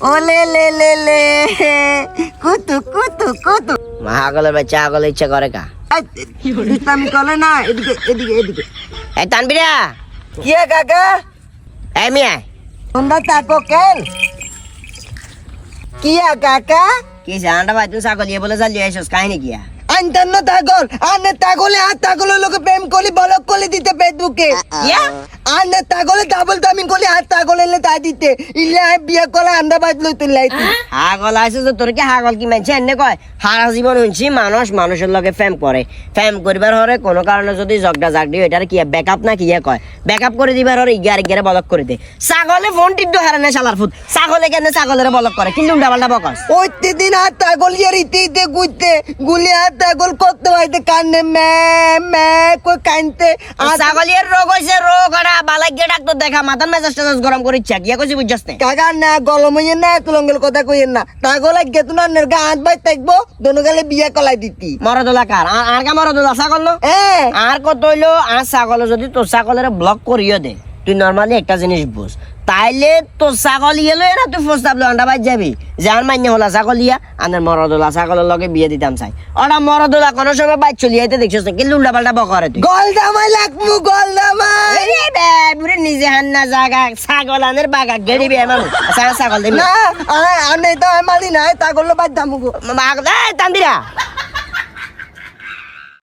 ওলে লে লে লে কুতু কুতু কুতু মহাগলের বাচ্চা আগলে ইচ্ছা করে কা আমি কলে না এদিকে এদিকে এদিকে এই তানবিরা কি কাকা এই মিয়া তোমরা তাকো কেন কি কাকা কি জানটা ভাই তুই ছাগল ইয়ে বলে চালিয়ে আইসস কাহিনী কিয়া আনতান্ন তাগল আনে তাগলে আর তাগলের লোকে প্রেম কলি বলক কলি দিতে ফেসবুকে ইয়া আনে তাগলে ডাবল দামিং কলি আর তাগলে তাই দিতে ইলে বিয়া কলা আন্ডা বাজ লই তুই লাইতি হাগল আইসস তোর কি হাগল কি মানছে এনে কয় সারা জীবন শুনছি মানুষের লগে ফ্যাম করে ফ্যাম করিবার হরে কোনো কারণে যদি জগডা জাগডি এটার কি ব্যাকআপ না কি কয় ব্যাকআপ করে দিবার হরে ইগারে বলক করে দে ছাগলে ফোন টিড্ডু হারে না শালার ফুট ছাগলে কেন ছাগলের বলক করে কিন্তু উল্টা পাল্টা বকস ওই দিন আর তাগল ইয়ার ইতে গুইতে গুলি আর তাগল করতে হইতে কানে মে মে কই কানতে ছাগলের রোগ হইছে রোগ ওরা বালাইগে ডাক্তার দেখা মাথার মেজাজটা গরম করে ইচ্ছা কি কইছি বুঝছস না কাকা না গলম হইয়ে না তুলঙ্গল কথা কইেন না তাগল আগে তুই নানের গা হাত বাই থাকবো দোনো গালে বিয়া কলাই দিতি মরদলা কার আর কা মরদলা ছাগল নো আর কত হইলো আর ছাগল যদি তোর ছাগলের ব্লক করিও দে তুই নরমালি একটা জিনিস বুঝ তাইলে তোর ছাগল ইয়ে লয় না তুই প্রস্তাব লয় আন্ডা বাজ যাবি যার মান্য হলা ছাগল ইয়া আনের মরদলা ছাগলের লগে বিয়ে দিতাম চাই ওটা মরদলা কোনো সময় বাইক চলি আইতে দেখছিস না কিন্তু উল্টা পাল্টা বকরে তুই গলদামাই লাগমু গলদামাই বুড়ি নিজে হান্না জাগা ছাগল আনের বাগা গেড়ি বে মানুষ ছাগল দেবি না আনে তো মালি নাই তাগল বাদ দামু তান্দিরা